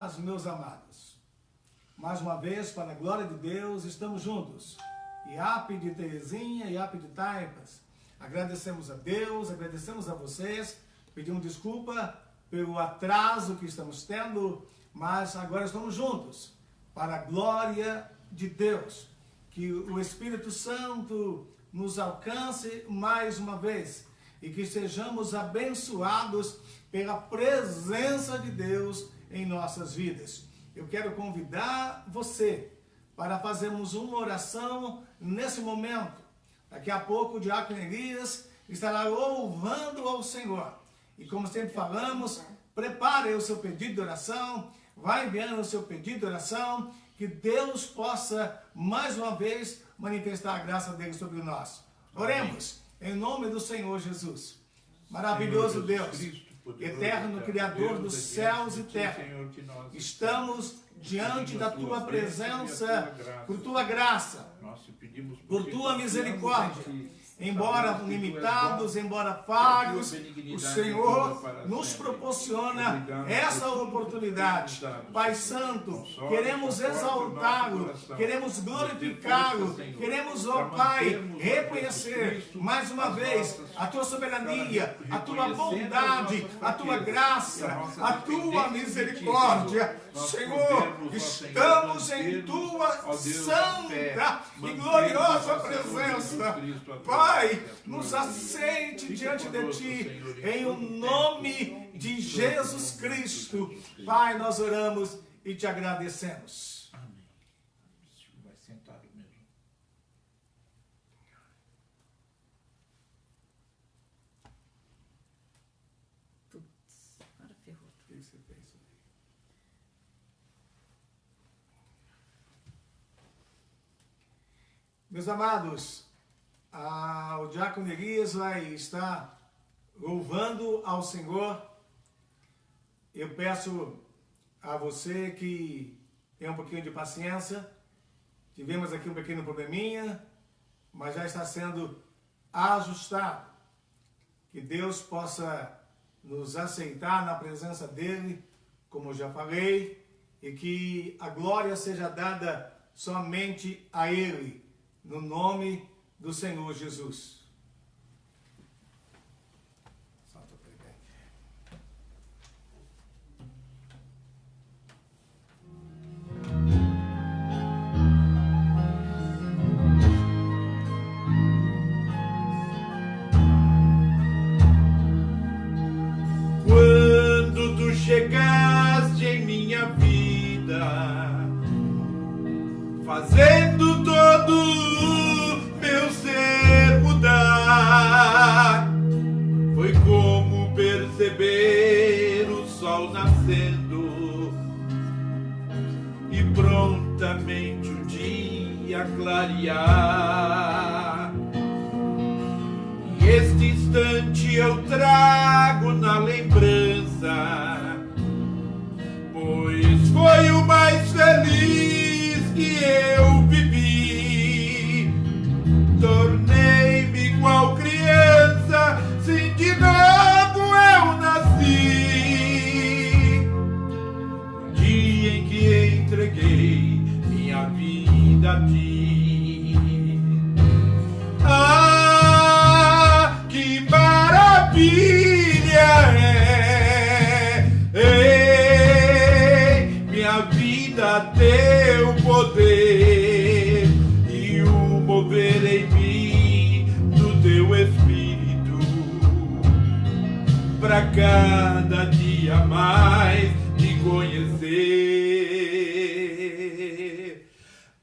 Meus amados, mais uma vez, para a glória de Deus, estamos juntos. IAP de Terezinha, IAP de Taipas. Agradecemos a Deus, agradecemos a vocês, pedimos desculpa pelo atraso que estamos tendo, mas agora estamos juntos, para a glória de Deus. Que o Espírito Santo nos alcance mais uma vez e que sejamos abençoados pela presença de Deus em nossas vidas. Eu quero convidar você para fazermos uma oração nesse momento. Daqui a pouco o diácono Elias estará louvando ao Senhor. E como sempre falamos, prepare o seu pedido de oração, vai enviando o seu pedido de oração, que Deus possa mais uma vez manifestar a graça dele sobre nós. Oremos em nome do Senhor Jesus. Maravilhoso Deus, eterno Criador dos céus e terra, estamos diante da Tua presença, por Tua graça, por Tua misericórdia. Embora limitados, embora falhos, o Senhor nos proporciona essa oportunidade. Pai Santo, queremos exaltá-lo, queremos glorificá-lo, queremos, ó Pai, reconhecer mais uma vez a Tua soberania, a Tua bondade, a Tua graça, a Tua misericórdia. Senhor, estamos em Tua santa e gloriosa presença. Pai, nos aceite diante de Ti, em o nome de Jesus Cristo. Pai, nós oramos e Te agradecemos. Amém. Vai sentado mesmo. Putz, agora ferrou. O que você fez? Meus amados, o diácono Elias vai estar louvando ao Senhor. Eu peço a você que tenha um pouquinho de paciência. Tivemos aqui um pequeno probleminha, mas já está sendo ajustado. Que Deus possa nos aceitar na presença dEle, como já falei, e que a glória seja dada somente a Ele, no nome do Senhor Jesus. Quando tu chegaste em minha vida, fazendo todo meu ser mudar, foi como perceber o sol nascendo e prontamente o dia clarear. E este instante eu trago na lembrança, pois foi o mais feliz que eu vivi. Tornei-me igual criança, sim, de novo eu nasci. No dia em que entreguei minha vida a Ti. Ah, que maravilha minha vida, Teu poder e o mover em mim do Teu Espírito, para cada dia mais Te conhecer.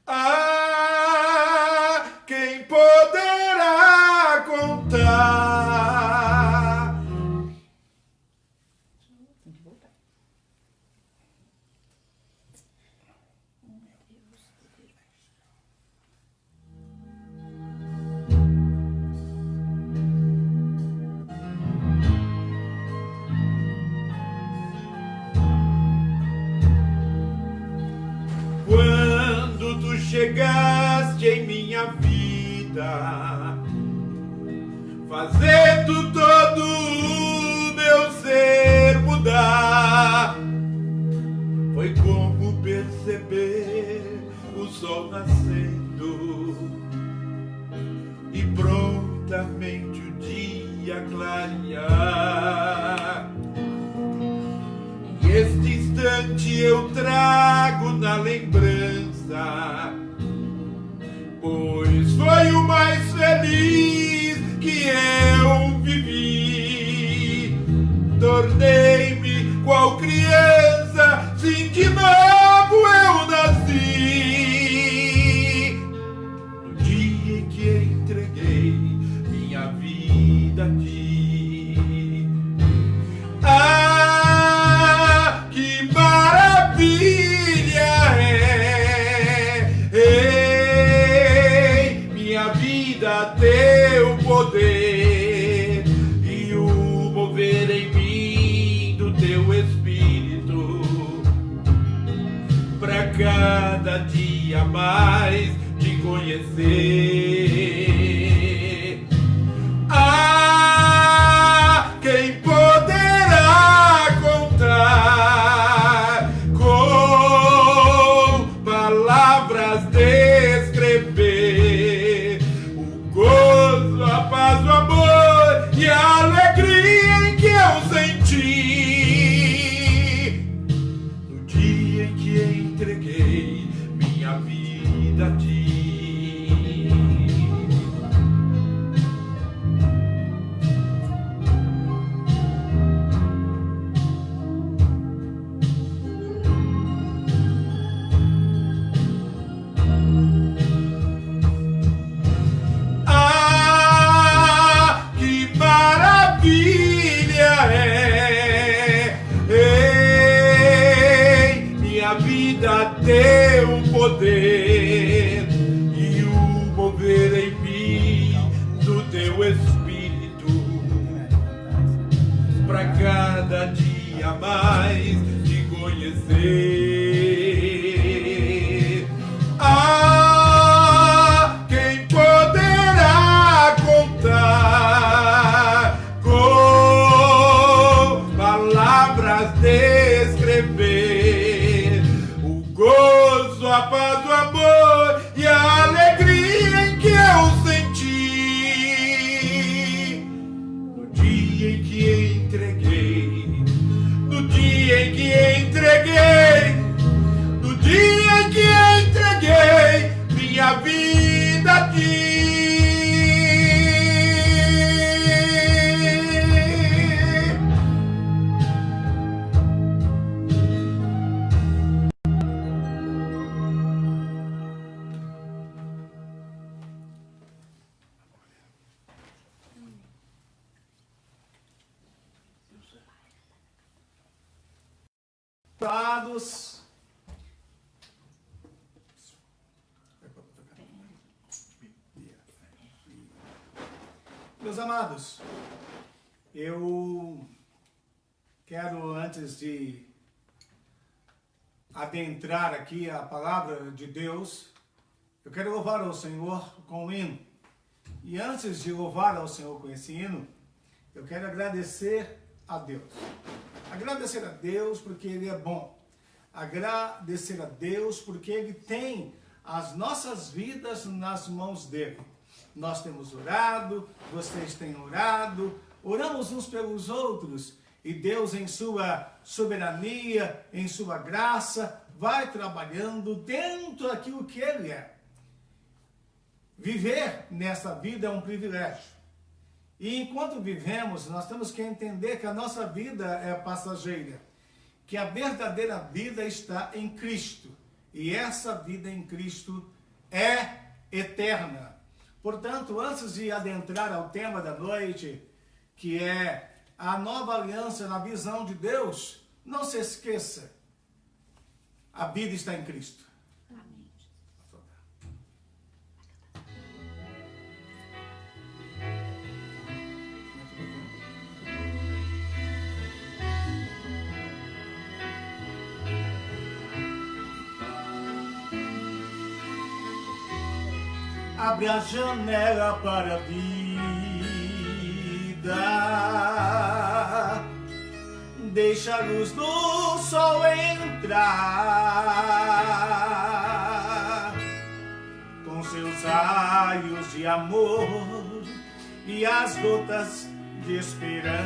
Ah, quem poderá contar? Tem que voltar. Quando tu chegaste em minha vida, fazendo todo o meu ser mudar, foi Foi como perceber o sol nascendo e prontamente o dia clarear. E este instante eu trago na lembrança, pois foi o mais feliz que eu vivi. Tornei-me qual criança, sim, de novo eu nasci. No dia em que entreguei minha vida a ti. Ah, que maravilha é, minha vida, teu poder e o mover em mim do teu Espírito, pra cada dia mais te conhecer. Ah, quem poderá contar, com palavras descrever o gozo, a paz, o amor e a alegria em que eu senti no dia em que entreguei minha vida a ti. Ah, que maravilha é, minha vida, teu poder e o mover em mim do teu Espírito, pra cada dia mais te conhecer. Ah, quem poderá contar, com palavras descrever o gozo, a paz, o amor e a alegria em que eu senti no dia em que entreguei, no dia em que entreguei, no dia em que entreguei minha vida a ti. Dados. Meus amados, eu quero, antes de adentrar aqui a palavra de Deus, eu quero louvar ao Senhor com um hino. E antes de louvar ao Senhor com esse hino, eu quero agradecer a Deus. Agradecer a Deus porque Ele é bom. Agradecer a Deus porque Ele tem as nossas vidas nas mãos dEle. Nós temos orado, vocês têm orado, oramos uns pelos outros e Deus, em sua soberania, em sua graça, vai trabalhando dentro daquilo que Ele é. Viver nessa vida é um privilégio. E enquanto vivemos, nós temos que entender que a nossa vida é passageira, que a verdadeira vida está em Cristo, e essa vida em Cristo é eterna. Portanto, antes de adentrar ao tema da noite, que é a nova aliança na visão de Deus, não se esqueça, a vida está em Cristo. Abre a janela para a vida, deixa a luz do sol entrar, com seus raios de amor e as gotas de esperança.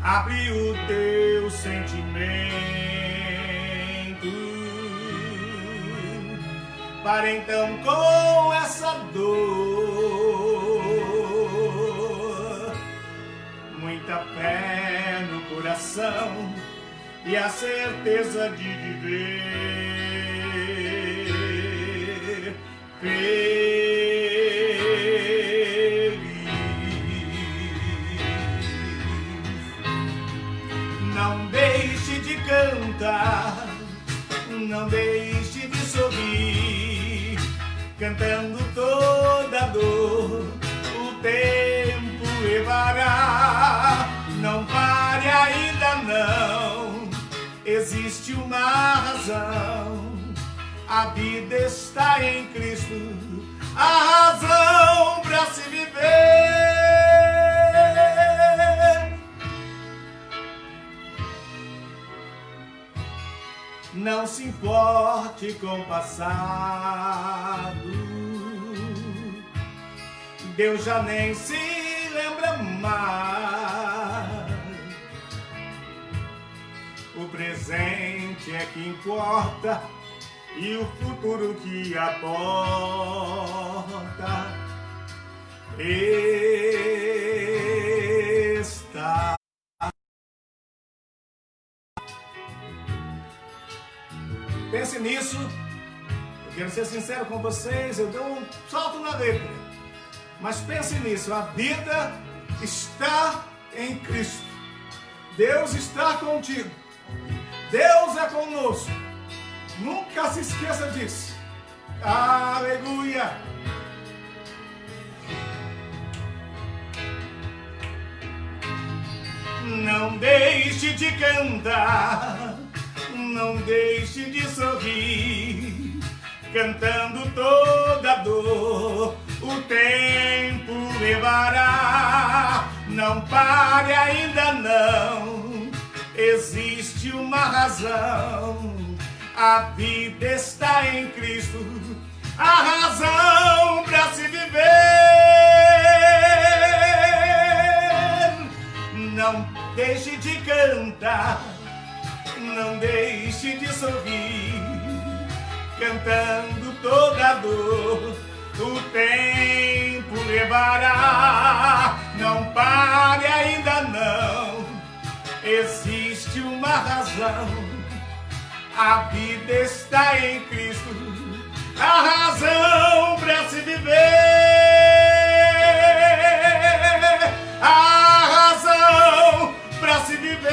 Abre o teu sentimento para então com essa dor, muita fé no coração e a certeza de viver feliz. Não deixe de cantar, não deixe de sorrir, cantando toda dor, o tempo levará. Não pare ainda não, existe uma razão, a vida está em Cristo, a razão para se viver. Não se importe com o passado, Deus já nem se lembra mais. O presente é que importa e o futuro que aporta está. Pense nisso, eu quero ser sincero com vocês, eu dei um salto na letra, mas pense nisso, a vida está em Cristo, Deus está contigo, Deus é conosco, nunca se esqueça disso, aleluia! Não deixe de cantar, não deixe de sorrir, cantando toda dor, o tempo levará. Não pare ainda não, existe uma razão, a vida está em Cristo, a razão para se viver. Não deixe de cantar, não deixe de sorrir, cantando toda dor, o tempo levará. Não pare ainda não, existe uma razão, a vida está em Cristo, a razão para se viver, a razão para se viver.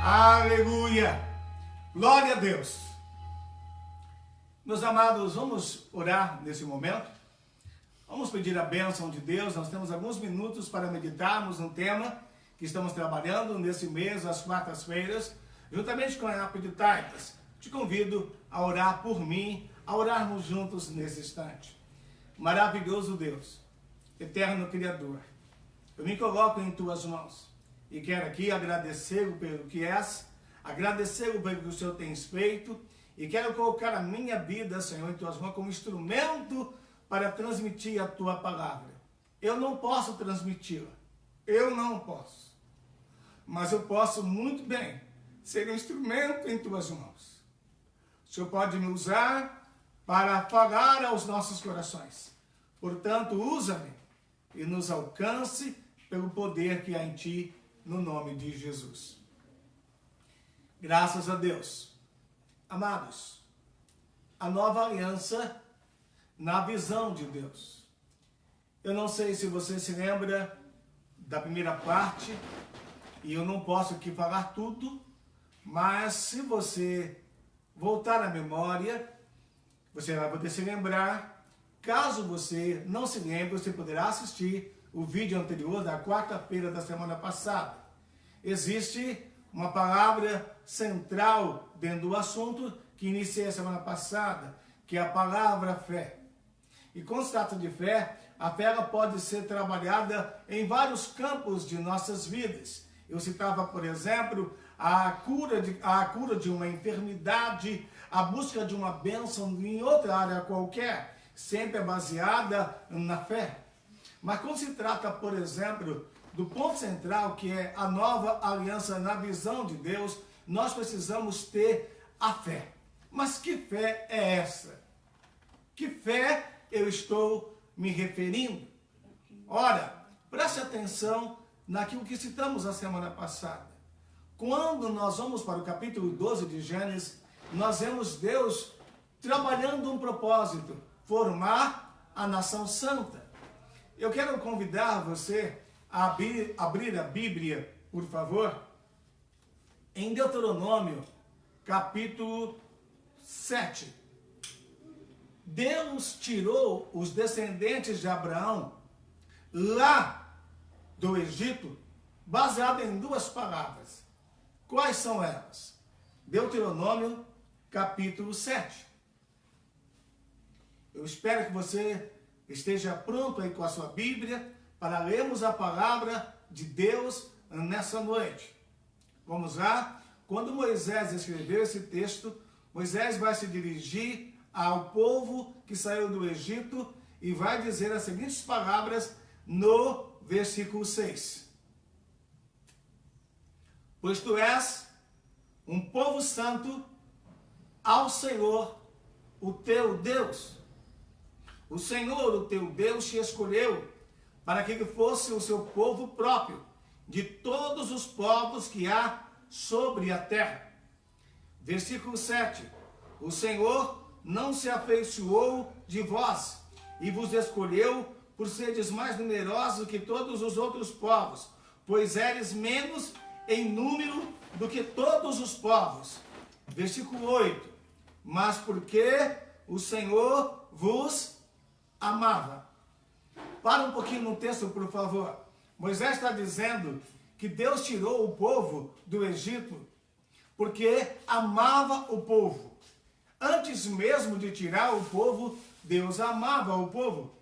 Aleluia! Glória a Deus! Meus amados, vamos orar nesse momento. Vamos pedir a bênção de Deus. Nós temos alguns minutos para meditarmos no tema que estamos trabalhando nesse mês, às quartas-feiras, juntamente com a App de Taipas. Te convido a orar por mim, a orarmos juntos nesse instante. Maravilhoso Deus, eterno Criador, eu me coloco em Tuas mãos e quero aqui agradecer pelo que és, agradecer pelo que o Senhor tem feito e quero colocar a minha vida, Senhor, em Tuas mãos como instrumento para transmitir a Tua palavra. Eu não posso transmiti-la, eu não posso, mas eu posso muito bem ser um instrumento em Tuas mãos. O Senhor pode me usar para falar aos nossos corações. Portanto, usa-me e nos alcance pelo poder que há em Ti, no nome de Jesus. Graças a Deus. Amados, a nova aliança na visão de Deus. Eu não sei se você se lembra da primeira parte, e eu não posso aqui falar tudo, mas se você voltar à memória, você vai poder se lembrar. Caso você não se lembre, você poderá assistir o vídeo anterior da quarta-feira da semana passada. Existe uma palavra central dentro do assunto que iniciei a semana passada, que é a palavra fé. E quando se trata de fé, a fé ela pode ser trabalhada em vários campos de nossas vidas. Eu citava, por exemplo, a cura de uma enfermidade, a busca de uma bênção em outra área qualquer, sempre é baseada na fé. Mas quando se trata, por exemplo, do ponto central, que é a nova aliança na visão de Deus, nós precisamos ter a fé. Mas que fé é essa? Que fé eu estou me referindo? Ora, preste atenção naquilo que citamos a semana passada. Quando nós vamos para o capítulo 12 de Gênesis, nós vemos Deus trabalhando um propósito, formar a nação santa. Eu quero convidar você a abrir a Bíblia, por favor, em Deuteronômio, capítulo 7. Deus tirou os descendentes de Abraão lá do Egito, baseado em duas palavras. Quais são elas? Deuteronômio, capítulo 7. Eu espero que você esteja pronto aí com a sua Bíblia para lermos a palavra de Deus nessa noite. Vamos lá? Quando Moisés escreveu esse texto, Moisés vai se dirigir ao povo que saiu do Egito e vai dizer as seguintes palavras no versículo 6. Pois tu és um povo santo ao Senhor, o teu Deus. O Senhor, o teu Deus, te escolheu para que ele fosse o seu povo próprio, de todos os povos que há sobre a terra. Versículo 7. O Senhor não se afeiçoou de vós, e vos escolheu por seres mais numerosos que todos os outros povos, pois eres menos em número do que todos os povos. Versículo 8. Mas porque o Senhor vos amava. Para um pouquinho no texto, por favor. Moisés está dizendo que Deus tirou o povo do Egito porque amava o povo. Antes mesmo de tirar o povo, Deus amava o povo.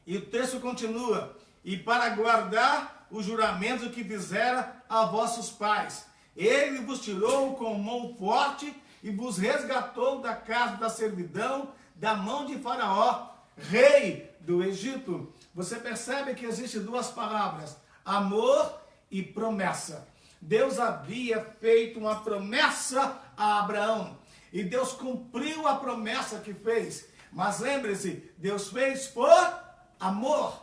E o texto continua: e para guardar o juramento que fizera a vossos pais, ele vos tirou com mão forte e vos resgatou da casa da servidão, da mão de Faraó, rei do Egito. Você percebe que existem duas palavras: amor e promessa. Deus havia feito uma promessa a Abraão e Deus cumpriu a promessa que fez. Mas lembre-se, Deus fez por amor.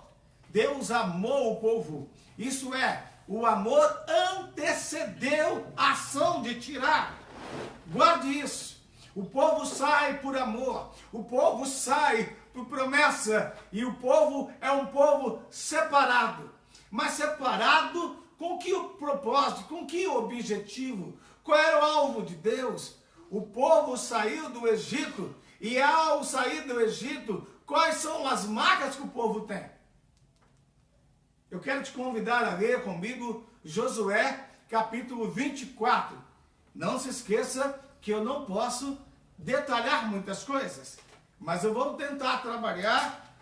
Deus amou o povo. Isso é, o amor antecedeu a ação de tirar. Guarde isso. O povo sai por amor. O povo sai por promessa. E o povo é um povo separado. Mas separado com que propósito? Com que objetivo? Qual era o alvo de Deus? O povo saiu do Egito. E ao sair do Egito, quais são as marcas que o povo tem? Eu quero te convidar a ler comigo Josué, capítulo 24. Não se esqueça que eu não posso detalhar muitas coisas, mas eu vou tentar trabalhar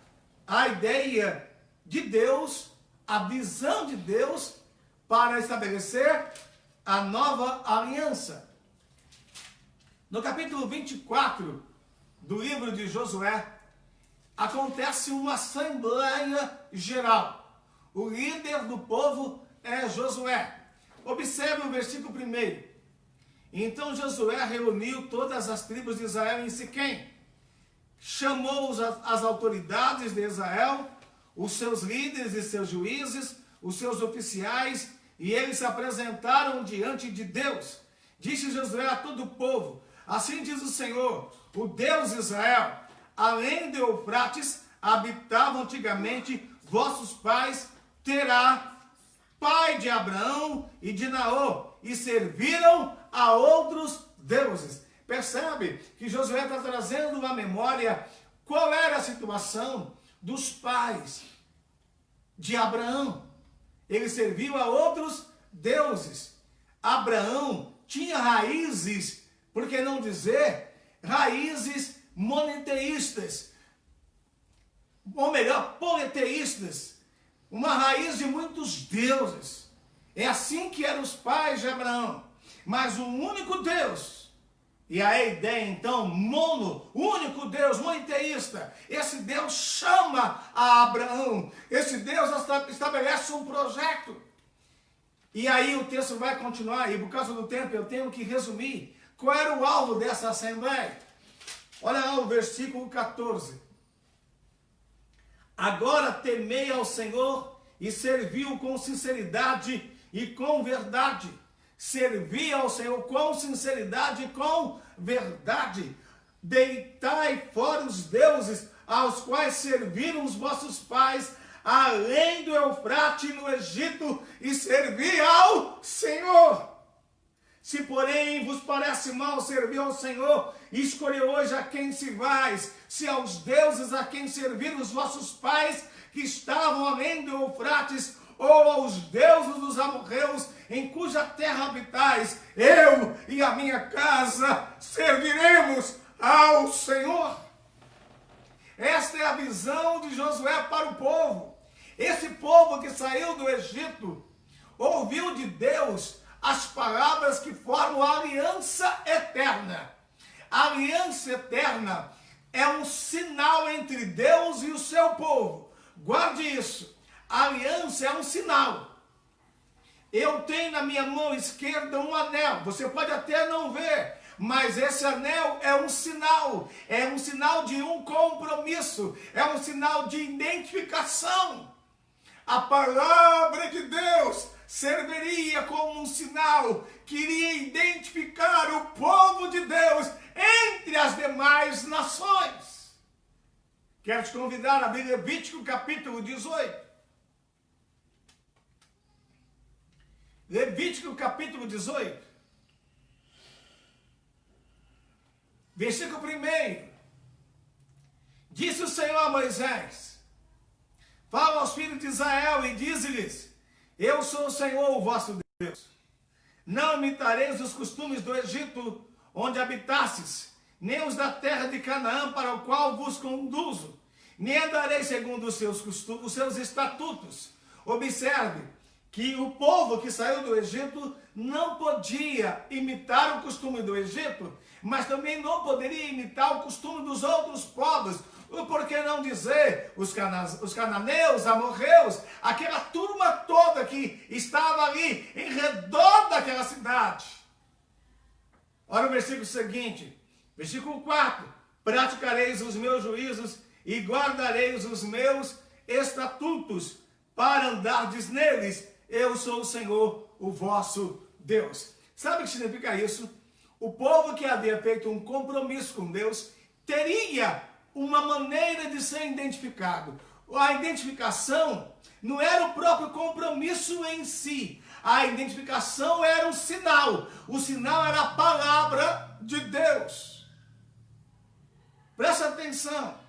a ideia de Deus, a visão de Deus para estabelecer a nova aliança. No capítulo 24 do livro de Josué, acontece uma assembleia geral. O líder do povo é Josué. Observe o versículo 1. Então Josué reuniu todas as tribos de Israel em Siquém. Chamou as autoridades de Israel, os seus líderes e seus juízes, os seus oficiais, e eles se apresentaram diante de Deus. Disse Josué a todo o povo: assim diz o Senhor, o Deus de Israel: além de Eufrates, habitavam antigamente vossos pais, Terá, pai de Abraão e de Naor, e serviram a outros deuses. Percebe que Josué está trazendo à memória qual era a situação dos pais de Abraão. Ele serviu a outros deuses. Abraão tinha raízes, por que não dizer, raízes monoteístas, ou melhor, politeístas, uma raiz de muitos deuses. É assim que eram os pais de Abraão, mas o único Deus. E a ideia então, único Deus, monoteísta. Esse Deus chama a Abraão. Esse Deus estabelece um projeto. E aí o texto vai continuar, e por causa do tempo eu tenho que resumir qual era o alvo dessa assembleia. Olha lá o versículo 14. Agora temei ao Senhor e servi-o com sinceridade e com verdade. Servi ao Senhor com sinceridade e com verdade. Deitai fora os deuses aos quais serviram os vossos pais, além do Eufrate no Egito, e servi ao Senhor. Se porém vos parece mal servir ao Senhor, escolhe hoje a quem servais, se aos deuses a quem serviram os vossos pais, que estavam além do Eufrates, ou aos deuses dos amorreus, em cuja terra habitais, eu e a minha casa serviremos ao Senhor. Esta é a visão de Josué para o povo. Esse povo que saiu do Egito, ouviu de Deus as palavras que formam a aliança eterna. A aliança eterna é um sinal entre Deus e o seu povo. Guarde isso. A aliança é um sinal. Eu tenho na minha mão esquerda um anel. Você pode até não ver, mas esse anel é um sinal. É um sinal de um compromisso. É um sinal de identificação. A palavra de Deus serviria como um sinal que iria identificar o povo de Deus entre as demais nações. Quero te convidar a abrir Levítico capítulo 18. Levítico capítulo 18. Versículo 1. Disse o Senhor a Moisés: fala aos filhos de Israel e dize-lhes: eu sou o Senhor, o vosso Deus. Não imitareis os costumes do Egito, onde habitastes, nem os da terra de Canaã, para o qual vos conduzo, nem andareis segundo os seus costumes, os seus estatutos. Observe que o povo que saiu do Egito não podia imitar o costume do Egito, mas também não poderia imitar o costume dos outros povos. Por que não dizer os cananeus, amorreus, aquela turma toda que estava ali em redor daquela cidade. Olha o versículo seguinte, versículo 4. Praticareis os meus juízos e guardareis os meus estatutos para andardes neles. Eu sou o Senhor, o vosso Deus. Sabe o que significa isso? O povo que havia feito um compromisso com Deus teria uma maneira de ser identificado. A identificação não era o próprio compromisso em si. A identificação era um sinal. O sinal era a palavra de Deus. Presta atenção.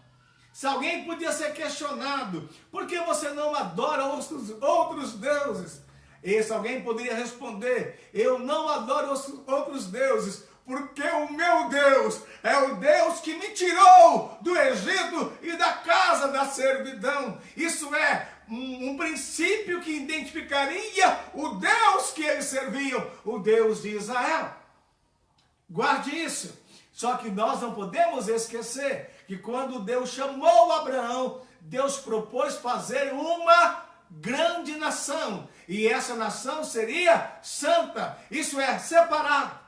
Se alguém podia ser questionado, por que você não adora outros deuses? Esse alguém poderia responder: eu não adoro outros deuses, porque o meu Deus é o Deus que me tirou do Egito e da casa da servidão. Isso é um princípio que identificaria o Deus que eles serviam, o Deus de Israel. Guarde isso. Só que nós não podemos esquecer que quando Deus chamou Abraão, Deus propôs fazer uma grande nação. E essa nação seria santa, isso é, separado.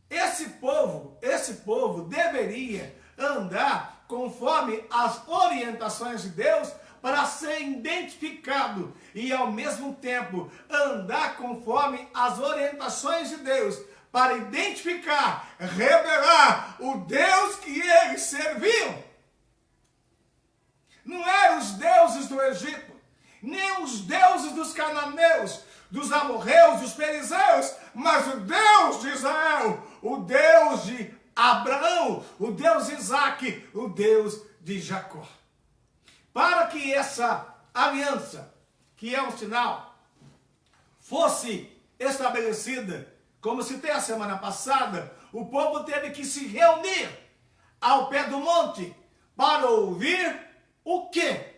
Esse povo deveria andar conforme as orientações de Deus para ser identificado e ao mesmo tempo andar conforme as orientações de Deus para identificar, revelar o Deus que eles serviam. Não eram os deuses do Egito, nem os deuses dos cananeus, dos amorreus, dos perizeus, mas o Deus de Israel, o Deus de Abraão, o Deus de Isaac, o Deus de Jacó. Para que essa aliança, que é um sinal, fosse estabelecida. Como citei a semana passada, o povo teve que se reunir ao pé do monte para ouvir o quê?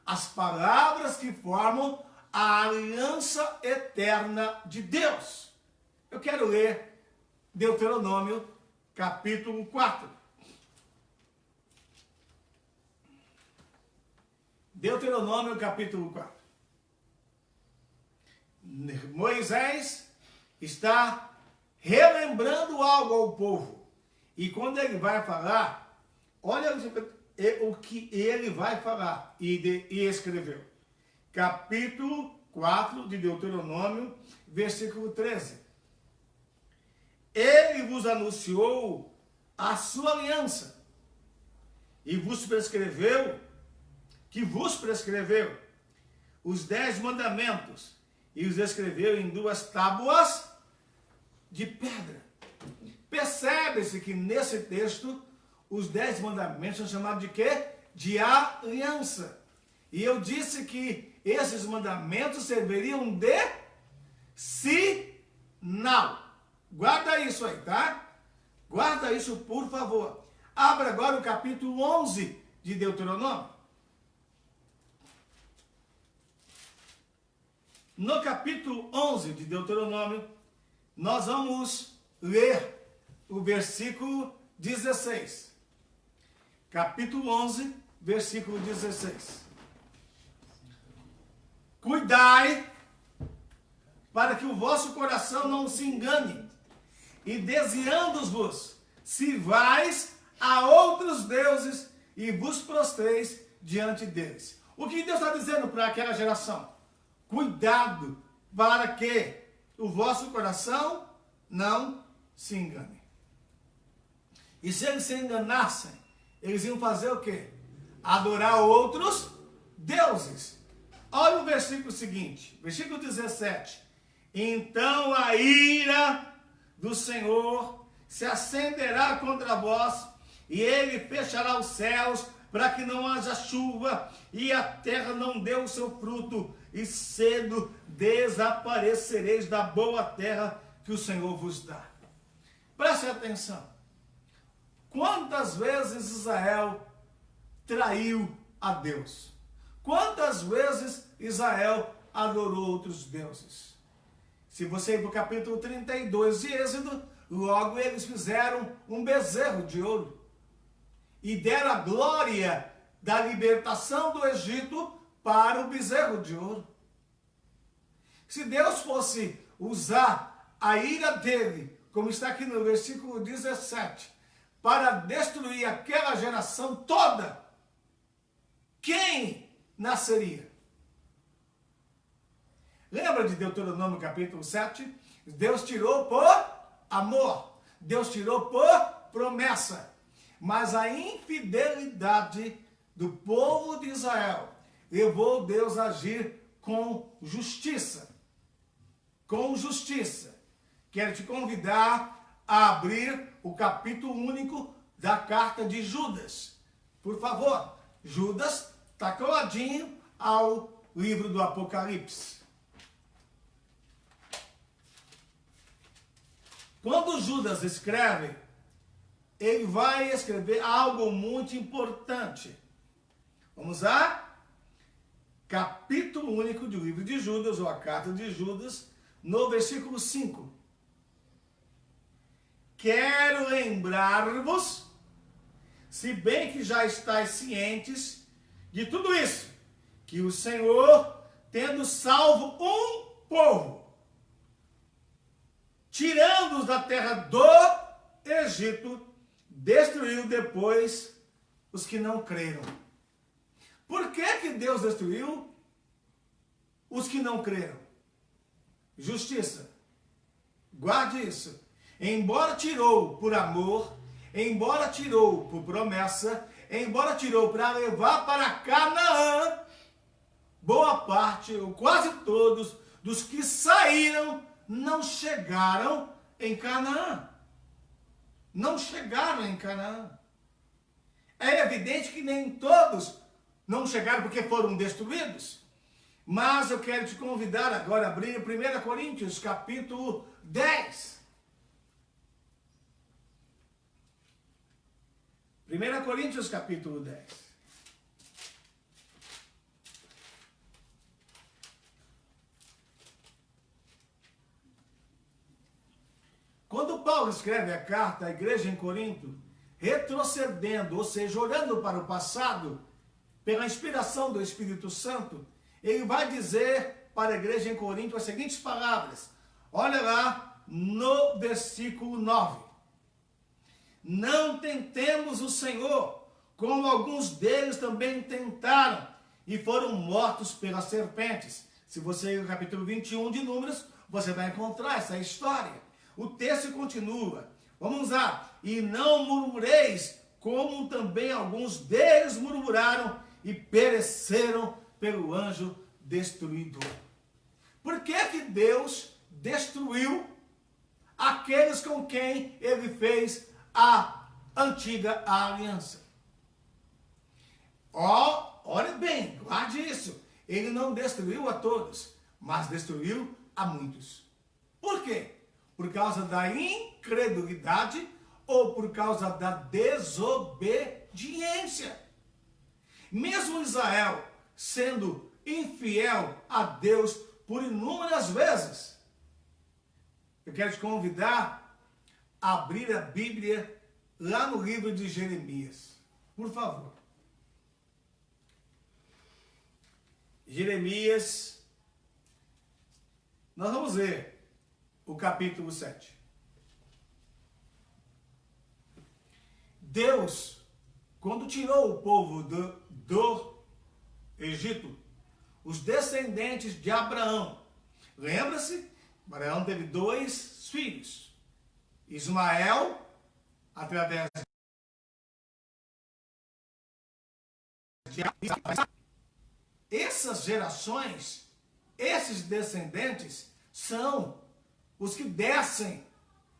As palavras que formam a aliança eterna de Deus. Eu quero ler Deuteronômio, capítulo 4. Deuteronômio, capítulo 4. Moisés está relembrando algo ao povo. E quando ele vai falar, olha o que ele vai falar e escreveu. Capítulo 4 de Deuteronômio, versículo 13. Ele vos anunciou a sua aliança e vos prescreveu os 10 mandamentos e os escreveu em 2 tábuas de pedra. Percebe-se que nesse texto os 10 mandamentos são chamados de quê? De aliança. E eu disse que esses mandamentos serviriam de sinal. Guarda isso aí, tá? Guarda isso, por favor. Abra agora o capítulo 11 de Deuteronômio. No capítulo 11 de Deuteronômio, nós vamos ler o versículo 16. Capítulo 11, versículo 16. Cuidai para que o vosso coração não se engane, e desviando-vos, sirvais a outros deuses e vos prostreis diante deles. O que Deus está dizendo para aquela geração? Cuidado para que o vosso coração não se engane. E se eles se enganassem, eles iam fazer o quê? Adorar outros deuses. Olha o versículo seguinte, versículo 17. Então a ira do Senhor se acenderá contra vós, e ele fechará os céus para que não haja chuva, e a terra não dê o seu fruto, e cedo desaparecereis da boa terra que o Senhor vos dá. Preste atenção. Quantas vezes Israel traiu a Deus? Quantas vezes Israel adorou outros deuses? Se você ir para o capítulo 32 de Êxodo, logo eles fizeram um bezerro de ouro e deram a glória da libertação do Egito para o bezerro de ouro. Se Deus fosse usar a ira dele, como está aqui no versículo 17, para destruir aquela geração toda, quem nasceria? Lembra de Deuteronômio capítulo 7? Deus tirou por amor, Deus tirou por promessa, mas a infidelidade do povo de Israel levou Deus a agir com justiça. Com justiça. Quero te convidar a abrir o capítulo único da carta de Judas. Por favor, Judas está coladinho ao livro do Apocalipse. Quando Judas escreve, ele vai escrever algo muito importante. Vamos lá? Capítulo único do livro de Judas, ou a carta de Judas, no versículo 5. Quero lembrar-vos, se bem que já estáis cientes de tudo isso, que o Senhor, tendo salvo um povo, tirando-os da terra do Egito, destruiu depois os que não creram. Por que Deus destruiu os que não creram? Justiça. Guarde isso. Embora tirou por amor, embora tirou por promessa, embora tirou para levar para Canaã, boa parte, ou quase todos, dos que saíram, não chegaram em Canaã. Não chegaram em Canaã. É evidente que nem todos não chegaram porque foram destruídos. Mas eu quero te convidar agora a abrir 1 Coríntios, capítulo 10. 1 Coríntios, capítulo 10. Quando Paulo escreve a carta à igreja em Corinto, retrocedendo, ou seja, olhando para o passado, pela inspiração do Espírito Santo, ele vai dizer para a igreja em Corinto as seguintes palavras. Olha lá no versículo 9. Não tentemos o Senhor, como alguns deles também tentaram e foram mortos pelas serpentes. Se você ler o capítulo 21 de Números, você vai encontrar essa história. O texto continua. Vamos lá. E não murmureis, como também alguns deles murmuraram e pereceram pelo anjo destruidor. Por que Deus destruiu aqueles com quem ele fez a antiga aliança? Olha bem, guarde isso. Ele não destruiu a todos, mas destruiu a muitos. Por quê? Por causa da incredulidade ou por causa da desobediência. Mesmo Israel sendo infiel a Deus por inúmeras vezes. Eu quero te convidar a abrir a Bíblia lá no livro de Jeremias. Por favor. Jeremias, nós vamos ver o capítulo 7. Deus, quando tirou o povo do Egito, os descendentes de Abraão, lembra-se? Abraão teve 2 filhos. Ismael, através de essas gerações, esses descendentes, são os que descem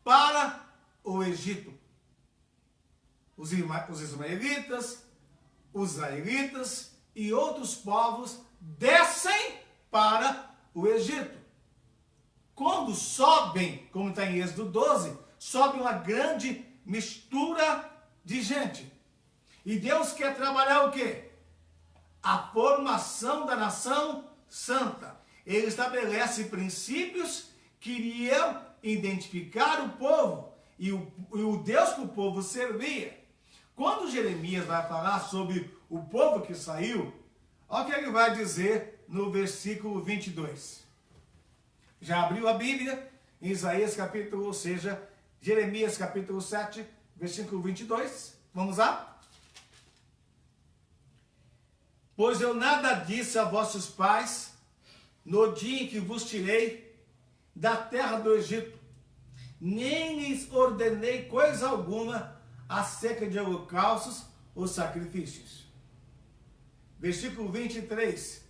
para o Egito. Os ismaelitas, os israelitas e outros povos descem para o Egito. Quando sobem, como está em Êxodo 12, sobe uma grande mistura de gente. E Deus quer trabalhar o quê? A formação da nação santa. Ele estabelece princípios que iriam identificar o povo e o Deus que o povo servia. Quando Jeremias vai falar sobre o povo que saiu, olha o que ele vai dizer no versículo 22. Já abriu a Bíblia, em Isaías capítulo, ou seja, Jeremias capítulo 7, versículo 22. Vamos lá? Pois eu nada disse a vossos pais no dia em que vos tirei da terra do Egito, nem lhes ordenei coisa alguma acerca de holocaustos ou sacrifícios. Versículo 23.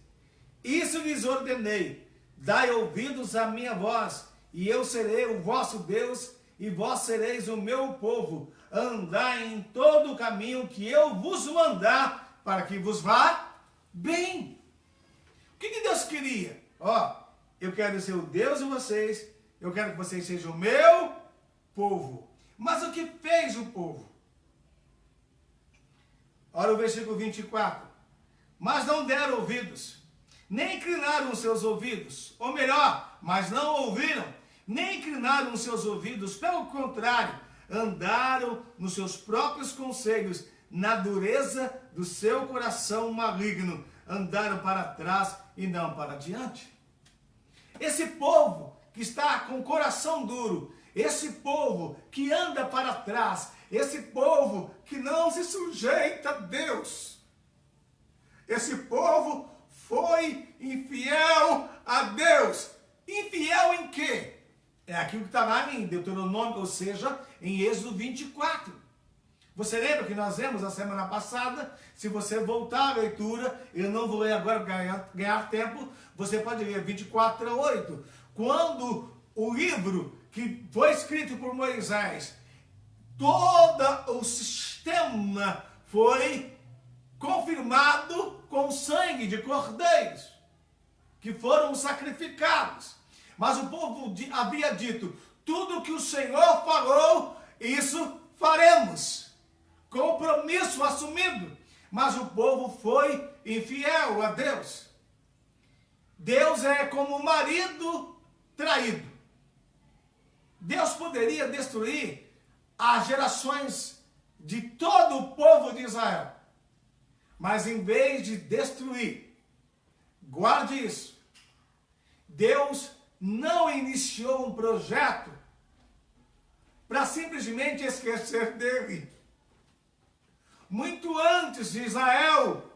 Isso lhes ordenei, dai ouvidos à minha voz, e eu serei o vosso Deus, e vós sereis o meu povo. Andai em todo o caminho que eu vos mandar, para que vos vá bem. O que Deus queria? Eu quero ser o Deus de vocês, eu quero que vocês sejam o meu povo. Mas o que fez o povo? Olha o versículo 24. Mas não deram ouvidos, nem inclinaram os seus ouvidos, ou melhor, mas não ouviram, nem inclinaram os seus ouvidos, pelo contrário, andaram nos seus próprios conselhos, na dureza do seu coração maligno, andaram para trás e não para diante. Esse povo que está com o coração duro, esse povo que anda para trás, esse povo que não se sujeita a Deus, esse povo foi infiel a Deus. Infiel em quê? É aquilo que está lá em Deuteronômio, ou seja, em Êxodo 24. Você lembra que nós vemos a semana passada? Se você voltar à leitura, eu não vou ler agora para ganhar tempo, você pode ler 24:8. Quando o livro que foi escrito por Moisés, todo o sistema foi confirmado com sangue de cordeiros. que foram sacrificados. Mas o povo havia dito: tudo que o Senhor falou, isso faremos. Compromisso assumido. Mas o povo foi infiel a Deus. Deus é como um marido traído. Deus poderia destruir as gerações de todo o povo de Israel. Mas em vez de destruir, guarde isso, Deus não iniciou um projeto para simplesmente esquecer dele. Muito antes de Israel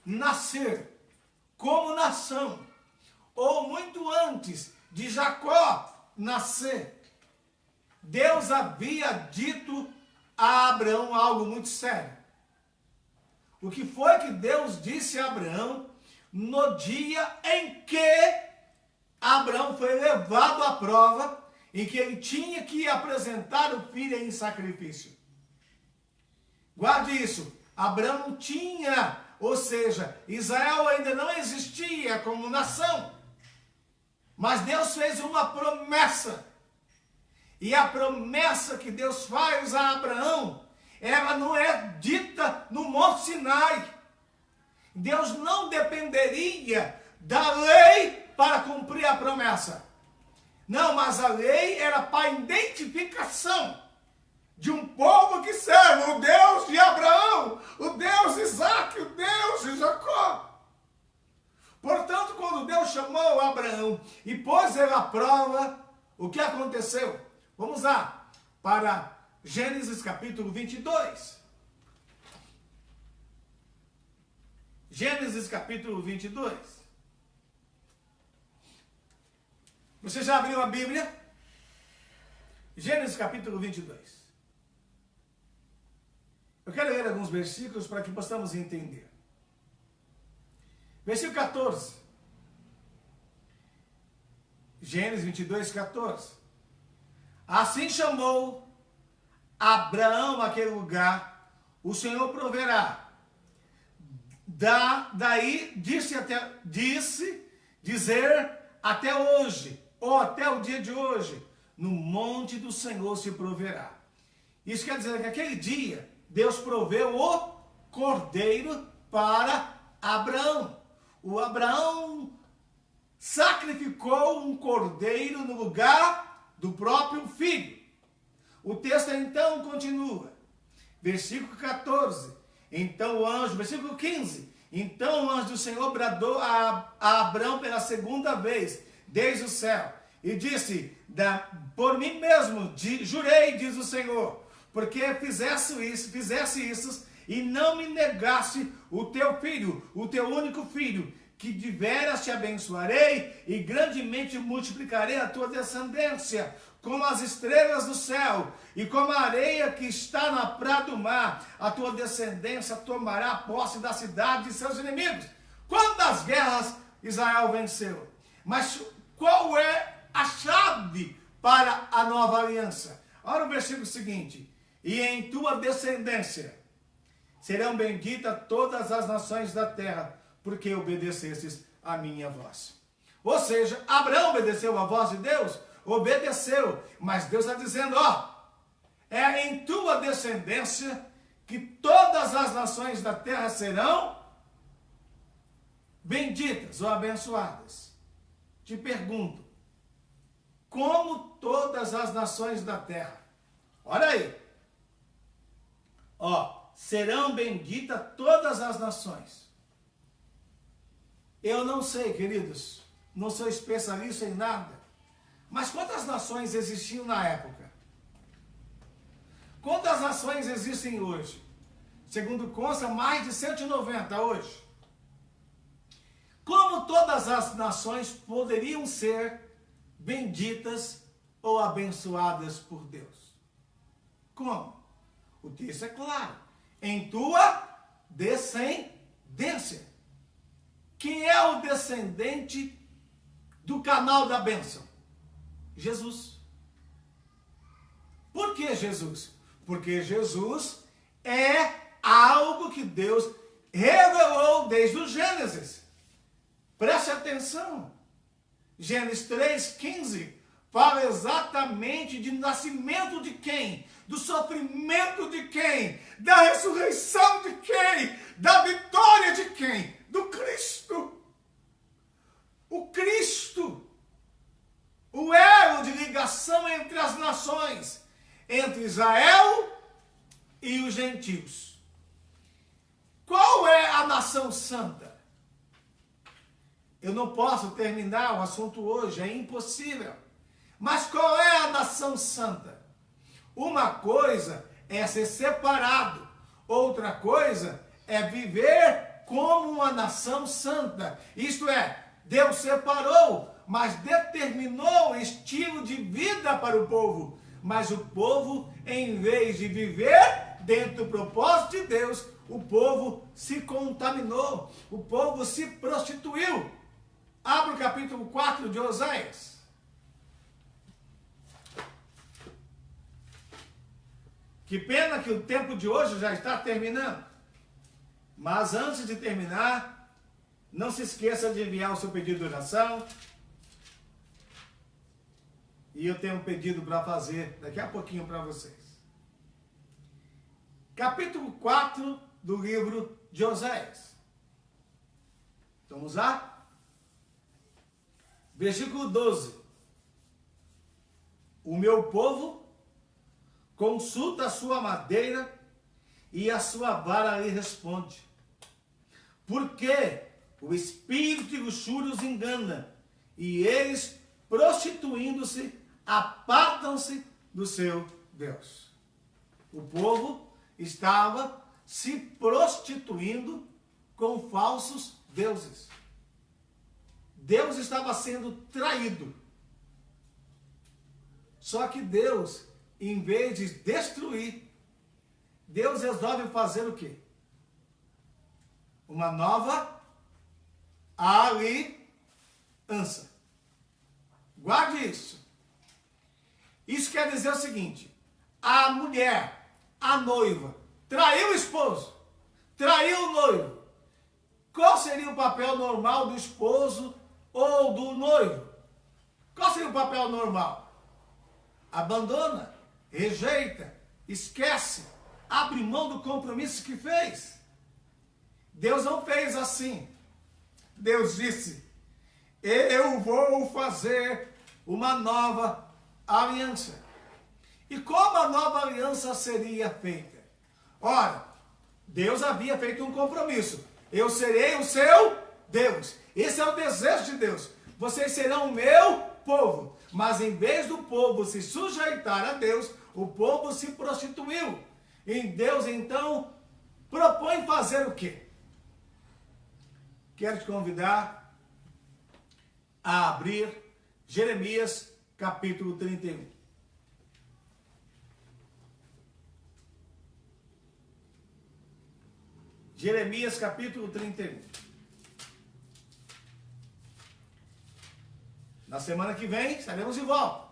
nascer como nação, ou muito antes de Jacó nascer, Deus havia dito a Abraão algo muito sério. O que foi que Deus disse a Abraão no dia em que Abraão foi levado à prova, em que ele tinha que apresentar o filho em sacrifício? Guarde isso. Abraão não tinha, ou seja, Israel ainda não existia como nação. Mas Deus fez uma promessa. E a promessa que Deus faz a Abraão, ela não é dita no Monte Sinai. Deus não dependeria da lei para cumprir a promessa. Não, mas a lei era para identificação de um povo que serve o Deus de Abraão, o Deus de Isaac, o Deus de Jacó. Portanto, quando Deus chamou Abraão e pôs ele à prova, o que aconteceu? Vamos lá, para Gênesis capítulo 22. Gênesis capítulo 22. Você já abriu a Bíblia? Gênesis capítulo 22. Eu quero ler alguns versículos para que possamos entender. Versículo 14. Gênesis 22, 14. Assim chamou Abraão aquele lugar, o Senhor proverá. Daí dizer até hoje, ou até o dia de hoje, no monte do Senhor se proverá. Isso quer dizer que aquele dia, Deus proveu o cordeiro para Abraão. O Abraão sacrificou um cordeiro no lugar do próprio filho. O texto então continua. Versículo 14. Então o anjo, versículo 15. Então o anjo do Senhor bradou a Abraão pela segunda vez, desde o céu, e disse: por mim mesmo jurei, diz o Senhor, porque fizesse isso e não me negasse o teu filho, o teu único filho, que de veras te abençoarei e grandemente multiplicarei a tua descendência, como as estrelas do céu e como a areia que está na praia do mar. A tua descendência tomará posse da cidade de seus inimigos. Quantas guerras Israel venceu? Mas qual é a chave para a nova aliança? Olha o versículo seguinte: e em tua descendência serão benditas todas as nações da terra, porque obedecestes a minha voz. Ou seja, Abraão obedeceu a voz de Deus? Obedeceu, mas Deus está dizendo, é em tua descendência que todas as nações da terra serão benditas ou abençoadas. Te pergunto, como todas as nações da terra? Olha aí. Serão benditas todas as nações. Eu não sei, queridos, não sou especialista em nada, mas quantas nações existiam na época? Quantas nações existem hoje? Segundo consta, mais de 190 hoje. Como todas as nações poderiam ser benditas ou abençoadas por Deus? Como? O texto é claro. Em tua descendência. Quem é o descendente do canal da bênção? Jesus. Por que Jesus? Porque Jesus é algo que Deus revelou desde o Gênesis. Preste atenção. Gênesis 3:15 fala exatamente de nascimento de quem? Do sofrimento de quem? Da ressurreição de quem? Da vitória de quem? Do Cristo. O Cristo. O elo de ligação entre as nações, entre Israel e os gentios. Qual é a nação santa? Eu não posso terminar o assunto hoje, é impossível. Mas qual é a nação santa? Uma coisa é ser separado, outra coisa é viver como uma nação santa. Isto é, Deus separou, mas determinou o estilo de vida para o povo. Mas o povo, em vez de viver dentro do propósito de Deus, o povo se contaminou, o povo se prostituiu. Abra o capítulo 4 de Oséias. Que pena que o tempo de hoje já está terminando. Mas antes de terminar, não se esqueça de enviar o seu pedido de oração. E eu tenho um pedido para fazer daqui a pouquinho para vocês. Capítulo 4 do livro de Oséias. Vamos lá? Versículo 12. O meu povo consulta a sua madeira e a sua vara lhe responde. Porque o espírito de luxúria os engana e eles, prostituindo-se, apartam-se do seu Deus. O povo estava se prostituindo com falsos deuses. Deus estava sendo traído. Só que Deus, em vez de destruir, Deus resolve fazer o quê? Uma nova aliança. Guarde isso. Isso quer dizer o seguinte: a mulher, a noiva, traiu o esposo, traiu o noivo. Qual seria o papel normal do esposo ou do noivo? Qual seria o papel normal? Abandona, rejeita, esquece, abre mão do compromisso que fez. Deus não fez assim. Deus disse: eu vou fazer uma nova aliança. E como a nova aliança seria feita? Ora, Deus havia feito um compromisso. Eu serei o seu Deus. Esse é o desejo de Deus. Vocês serão o meu povo. Mas em vez do povo se sujeitar a Deus, o povo se prostituiu. E Deus então propõe fazer o quê? Quero te convidar a abrir Jeremias capítulo 31. Jeremias capítulo 31. Na semana que vem estaremos de volta.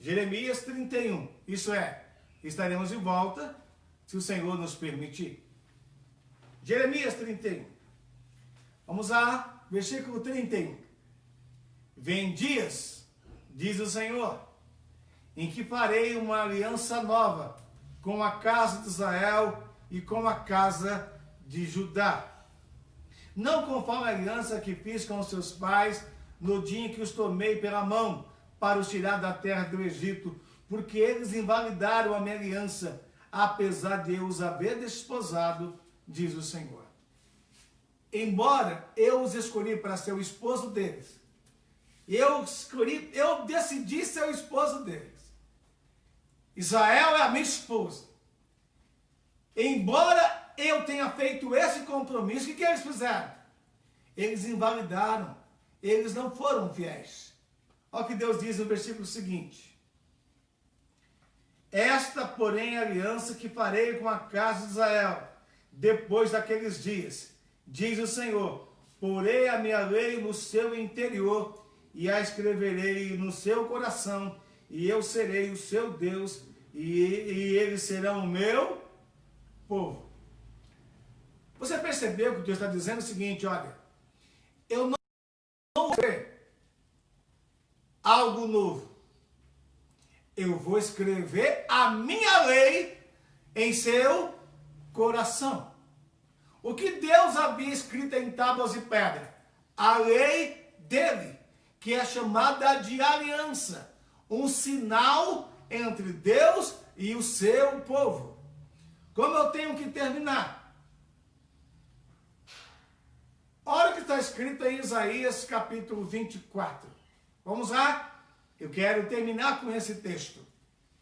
Jeremias 31. Isso é, estaremos de volta se o Senhor nos permitir. Jeremias 31. Vamos lá, versículo 31. Vem dias, diz o Senhor, em que farei uma aliança nova com a casa de Israel e com a casa de Judá. Não conforme a aliança que fiz com os seus pais no dia em que os tomei pela mão para os tirar da terra do Egito, porque eles invalidaram a minha aliança, apesar de eu os haver desposado, diz o Senhor. Embora eu os escolhi para ser o esposo deles, eu decidi ser o esposo deles. Israel é a minha esposa. Embora eu tenha feito esse compromisso, o que eles fizeram? Eles invalidaram. Eles não foram fiéis. Olha o que Deus diz no versículo seguinte. Esta, porém, é a aliança que farei com a casa de Israel, depois daqueles dias, diz o Senhor, porei a minha lei no seu interior, e a escreverei no seu coração, e eu serei o seu Deus, e eles serão o meu povo. Você percebeu que Deus está dizendo o seguinte, olha, eu não algo novo. Eu vou escrever a minha lei em seu coração. O que Deus havia escrito em tábuas de pedra? A lei dele, que é chamada de aliança. Um sinal entre Deus e o seu povo. Como eu tenho que terminar? Olha o que está escrito em Isaías capítulo 24. Vamos lá? Eu quero terminar com esse texto.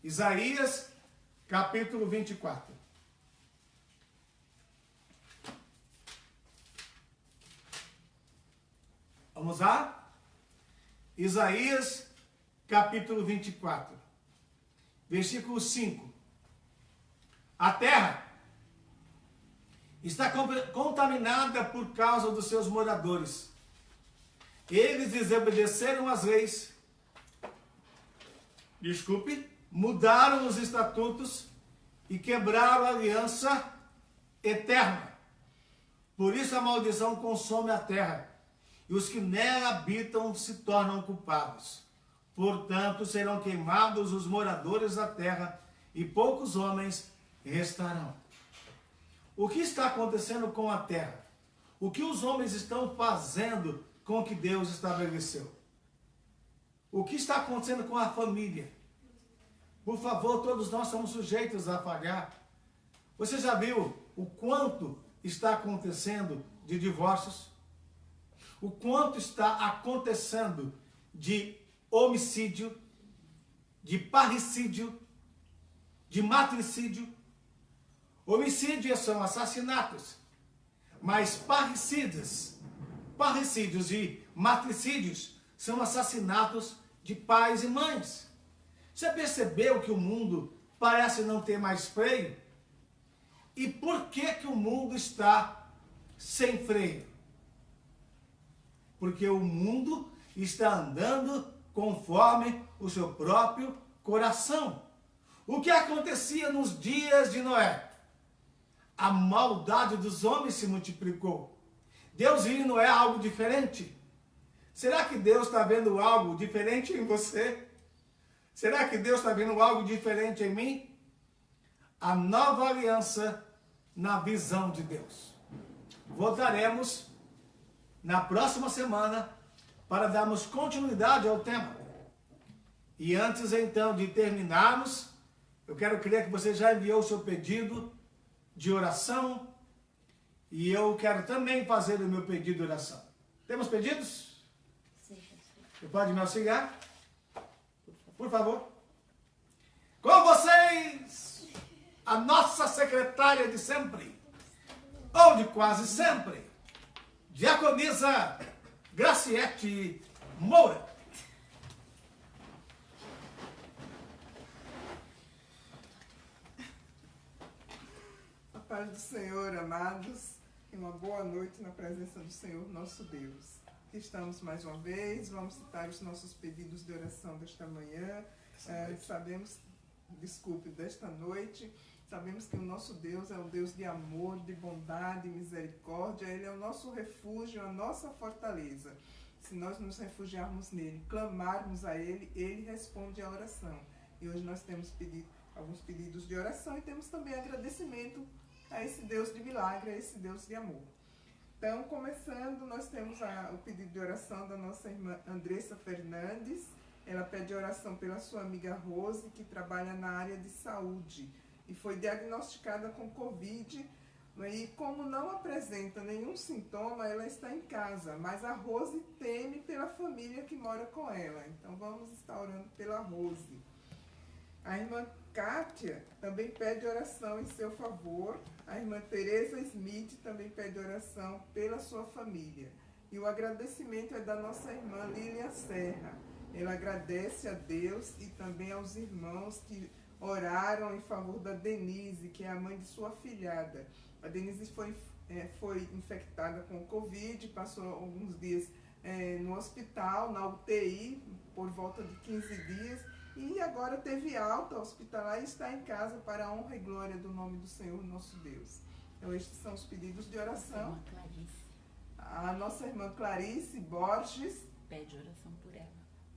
Isaías capítulo 24. Vamos lá? Isaías capítulo 24. Versículo 5. A terra está contaminada por causa dos seus moradores. Eles desobedeceram as leis. Mudaram os estatutos e quebraram a aliança eterna. Por isso a maldição consome a terra, e os que nela habitam se tornam culpados. Portanto, serão queimados os moradores da terra, e poucos homens restarão. O que está acontecendo com a terra? O que os homens estão fazendo com o que Deus estabeleceu? O que está acontecendo com a família? Por favor, todos nós somos sujeitos a falhar. Você já viu o quanto está acontecendo de divórcios? O quanto está acontecendo de homicídio, de parricídio, de matricídio? Homicídios são assassinatos, mas parricídios e matricídios são assassinatos de pais e mães. Você percebeu que o mundo parece não ter mais freio? E por que o mundo está sem freio? Porque o mundo está andando conforme o seu próprio coração. O que acontecia nos dias de Noé? A maldade dos homens se multiplicou. Deus viu em Noé algo diferente. Será que Deus está vendo algo diferente em você? Será que Deus está vendo algo diferente em mim? A nova aliança na visão de Deus. Voltaremos na próxima semana para darmos continuidade ao tema. E antes então de terminarmos, eu quero crer que você já enviou o seu pedido de oração e eu quero também fazer o meu pedido de oração. Temos pedidos? Sim. Você pode me auxiliar? Por favor. Com vocês, a nossa secretária de sempre, ou de quase sempre, diaconisa Graciete Moura. A paz do Senhor, amados, e uma boa noite na presença do Senhor, nosso Deus. Aqui estamos mais uma vez, vamos citar os nossos pedidos de oração desta manhã. Desta noite, sabemos que o nosso Deus é um Deus de amor, de bondade, de misericórdia. Ele é o nosso refúgio, a nossa fortaleza. Se nós nos refugiarmos nele, clamarmos a ele, ele responde à oração. E hoje nós temos alguns pedidos de oração e temos também agradecimento a esse Deus de milagre, a esse Deus de amor. Então, começando, nós temos o pedido de oração da nossa irmã Andressa Fernandes. Ela pede oração pela sua amiga Rose, que trabalha na área de saúde e foi diagnosticada com Covid. E como não apresenta nenhum sintoma, ela está em casa, mas a Rose teme pela família que mora com ela. Então, vamos estar orando pela Rose. A irmã Kátia também pede oração em seu favor. A irmã Teresa Smith também pede oração pela sua família. E o agradecimento é da nossa irmã Lília Serra. Ela agradece a Deus e também aos irmãos que oraram em favor da Denise, que é a mãe de sua filhada. A Denise foi infectada com Covid, passou alguns dias no hospital, na UTI, por volta de 15 dias. E agora teve alta hospitalar e está em casa para a honra e glória do nome do Senhor, nosso Deus. Então, estes são os pedidos de oração. A nossa irmã Clarice Borges pede oração por ela.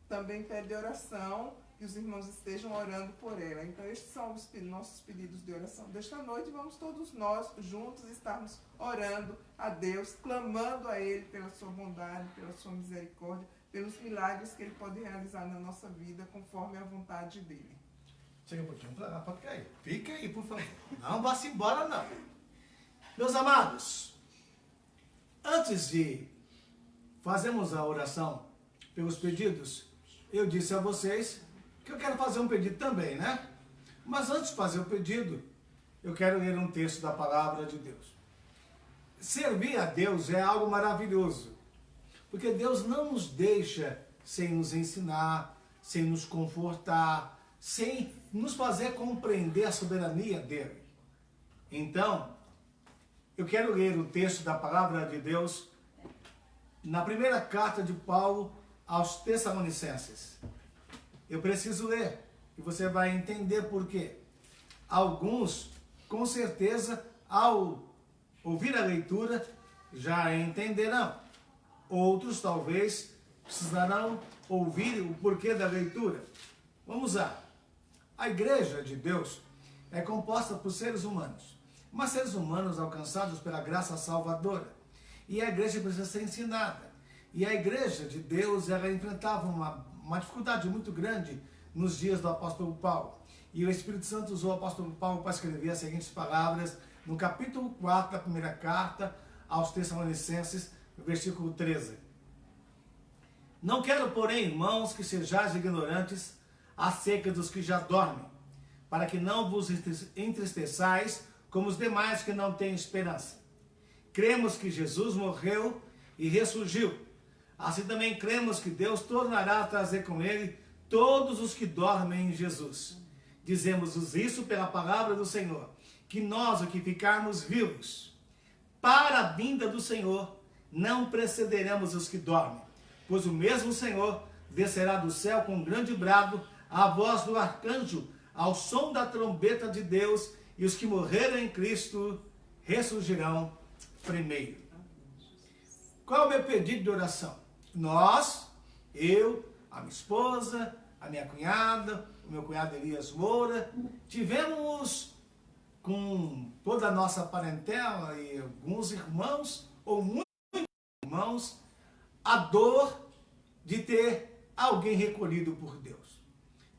também pede oração, que os irmãos estejam orando por ela. Então, estes são os nossos pedidos de oração desta noite. Vamos todos nós juntos estarmos orando a Deus, clamando a Ele pela sua bondade, pela sua misericórdia, pelos milagres que Ele pode realizar na nossa vida, conforme a vontade dEle. Chega um pouquinho para lá, pode cair. Fica aí, por favor. Não vá-se embora, não. Meus amados, antes de fazermos a oração pelos pedidos, eu disse a vocês que eu quero fazer um pedido também, né? Mas antes de fazer o pedido, eu quero ler um texto da palavra de Deus. Servir a Deus é algo maravilhoso, porque Deus não nos deixa sem nos ensinar, sem nos confortar, sem nos fazer compreender a soberania dele. Então, eu quero ler o texto da palavra de Deus na primeira carta de Paulo aos Tessalonicenses. Eu preciso ler, e você vai entender por quê. Alguns, com certeza, ao ouvir a leitura, já entenderão. Outros, talvez, precisarão ouvir o porquê da leitura. Vamos lá. A igreja de Deus é composta por seres humanos, mas seres humanos alcançados pela graça salvadora. E a igreja precisa ser ensinada. E a igreja de Deus, ela enfrentava uma dificuldade muito grande nos dias do apóstolo Paulo. E o Espírito Santo usou o apóstolo Paulo para escrever as seguintes palavras no capítulo 4 da primeira carta aos Tessalonicenses, no versículo 13. Não quero, porém, irmãos, que sejais ignorantes acerca dos que já dormem, para que não vos entristeçais como os demais que não têm esperança. Cremos que Jesus morreu e ressurgiu. Assim também cremos que Deus tornará a trazer com ele todos os que dormem em Jesus. Dizemos-vos isso pela palavra do Senhor, que nós, o que ficarmos vivos, para a vinda do Senhor, não precederemos os que dormem, pois o mesmo Senhor descerá do céu com um grande brado, a voz do arcanjo, ao som da trombeta de Deus, e os que morreram em Cristo ressurgirão primeiro. Qual é o meu pedido de oração? Nós, eu, a minha esposa, a minha cunhada, o meu cunhado Elias Moura, tivemos com toda a nossa parentela e alguns irmãos, ou muitos irmãos, a dor de ter alguém recolhido por Deus.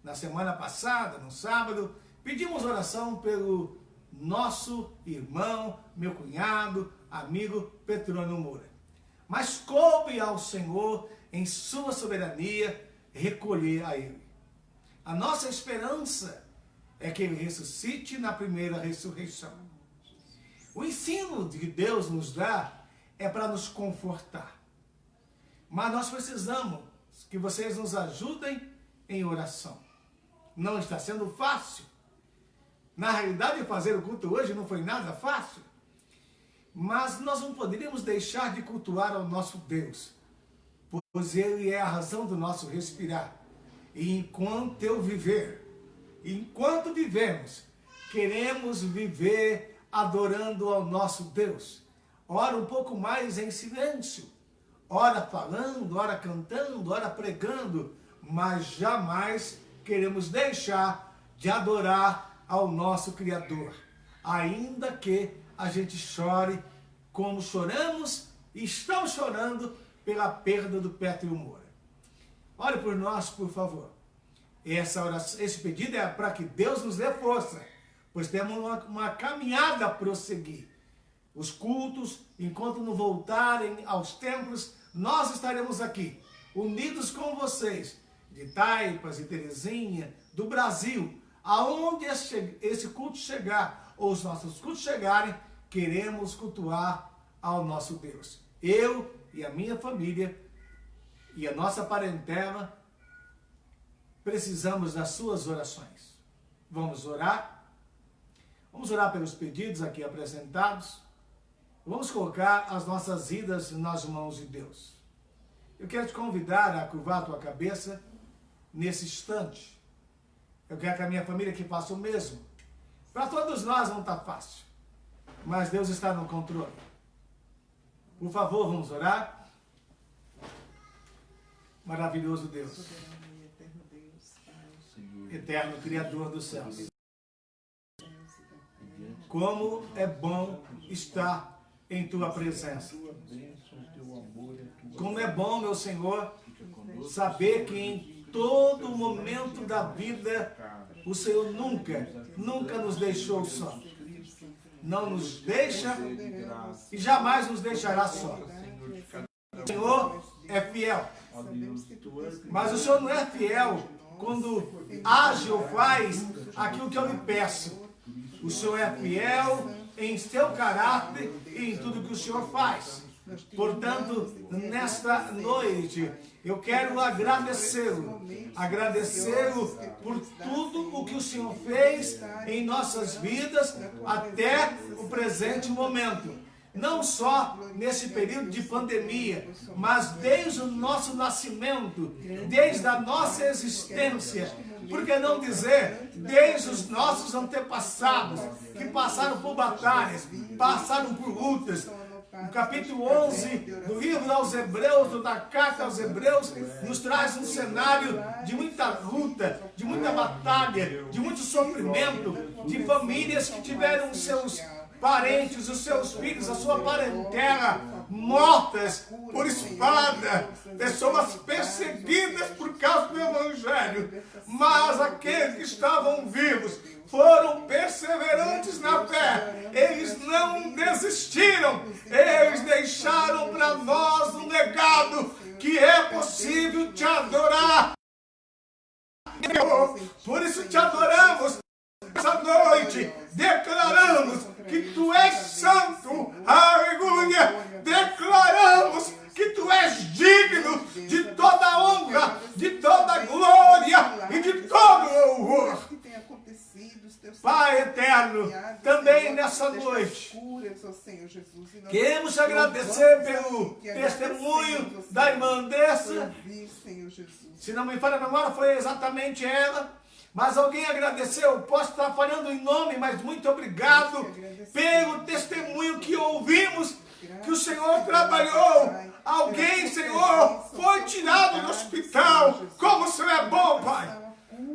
Na semana passada, no sábado, pedimos oração pelo nosso irmão, meu cunhado, amigo Petrônio Moura. Mas coube ao Senhor, em sua soberania, recolher a ele. A nossa esperança é que ele ressuscite na primeira ressurreição. O ensino que Deus nos dá é para nos confortar. Mas nós precisamos que vocês nos ajudem em oração. Não está sendo fácil. Na realidade, fazer o culto hoje não foi nada fácil. Mas nós não poderíamos deixar de cultuar ao nosso Deus, pois Ele é a razão do nosso respirar. E enquanto eu viver, enquanto vivemos, queremos viver adorando ao nosso Deus. Ora um pouco mais em silêncio, ora falando, ora cantando, ora pregando, mas jamais queremos deixar de adorar ao nosso Criador, ainda que a gente chore como choramos e estamos chorando pela perda do Pétrio Moura. Ore por nós, por favor. Esse pedido é para que Deus nos dê força, pois temos uma caminhada a prosseguir. Os cultos, enquanto não voltarem aos templos, nós estaremos aqui, unidos com vocês, de Taipas, de Terezinha, do Brasil, aonde esse culto chegar, ou os nossos cultos chegarem, queremos cultuar ao nosso Deus. Eu e a minha família e a nossa parentela precisamos das suas orações. Vamos orar? Vamos orar pelos pedidos aqui apresentados. Vamos colocar as nossas vidas nas mãos de Deus. Eu quero te convidar a curvar a tua cabeça nesse instante. Eu quero que a minha família que faça o mesmo. Para todos nós não está fácil, mas Deus está no controle. Por favor, vamos orar? Maravilhoso Deus, Soberano e eterno Deus, Pai, eterno Criador dos céus. Deus e da Como é bom estar em tua presença. Tua bênção, teu amor, a tua Como é bom, meu Senhor, fica conosco. saber que em todo momento da vida o Senhor nunca nos deixou só. Não nos deixa e jamais nos deixará só. O Senhor é fiel. Ó Deus, tu és Mas o Senhor não é fiel quando age ou faz aquilo que eu lhe peço. O Senhor é fiel em seu caráter e em tudo que o Senhor faz. Portanto, nesta noite, eu quero agradecê-lo por tudo o que o Senhor fez em nossas vidas até o presente momento. Não só nesse período de pandemia, mas desde o nosso nascimento, desde a nossa existência, por que não dizer, desde os nossos antepassados, que passaram por batalhas, passaram por lutas. O capítulo 11 do livro aos Hebreus, da carta aos Hebreus, nos traz um cenário de muita luta, de muita batalha, de muito sofrimento, de famílias que tiveram os seus parentes, os seus filhos, a sua parentela mortas por espada, pessoas perseguidas por causa do Evangelho, mas aqueles que estavam vivos foram perseverantes na fé, eles não desistiram, eles deixaram para nós um legado que é possível te adorar. Por isso te adoramos essa noite, declaramos que tu és santo, aleluia, declaramos que tu és digno de toda honra, de toda glória e de todo louvor. Pai eterno, também nessa noite, queremos te agradecer pelo testemunho da irmã Andressa. Se não me falha a memória, foi exatamente ela. Mas alguém agradeceu, posso estar falhando em nome, mas muito obrigado pelo testemunho que ouvimos, que o Senhor trabalhou. Alguém, Senhor, foi tirado do hospital. Como o Senhor é bom, Pai.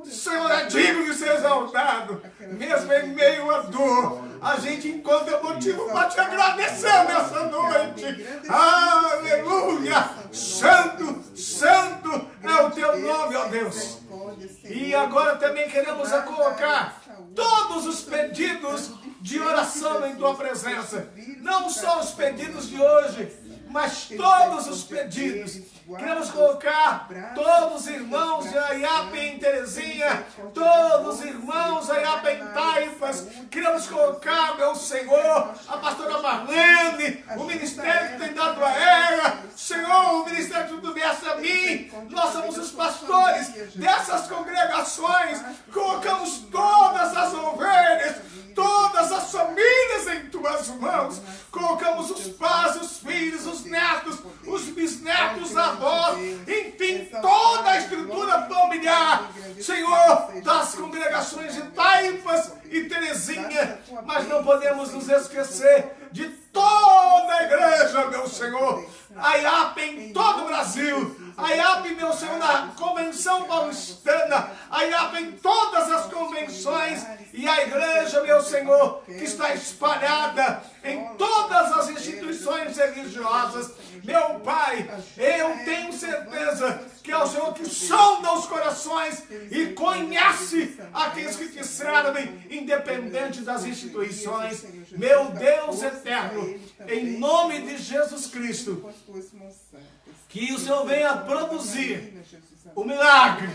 O Senhor é digno de ser exaltado, mesmo em meio à dor. A gente encontra motivo para te agradecer nessa noite. Aleluia! Santo, santo é o teu nome, ó Deus. E agora também queremos colocar todos os pedidos de oração em tua presença. Não só os pedidos de hoje, mas todos os pedidos. Queremos colocar todos os irmãos de Aiape em Terezinha, todos os irmãos de Aiape em Taifas. Queremos colocar, meu Senhor, a pastora Marlene, o ministério que tem dado a ela. Senhor, o ministério que tu deste a mim. Nós somos os pastores dessas congregações. Colocamos todas as ovelhas, todas as famílias em tuas mãos. Colocamos os pais, os filhos, os netos, os bisnetos, avós, enfim, toda a estrutura familiar, Senhor, das congregações de Taifas e Terezinha. Mas não podemos nos esquecer de toda a igreja, meu Senhor, Aiape em todo o Brasil, Aiape, meu Senhor, na convenção paulistana, Aiape em todas as convenções, e a igreja, meu Senhor, que está espalhada em todas as instituições religiosas. Meu Pai, eu tenho certeza que é o Senhor que sonda os corações e conhece aqueles que te servem, independente das instituições. Meu Deus eterno, em nome de Jesus Cristo, que o Senhor venha produzir o milagre,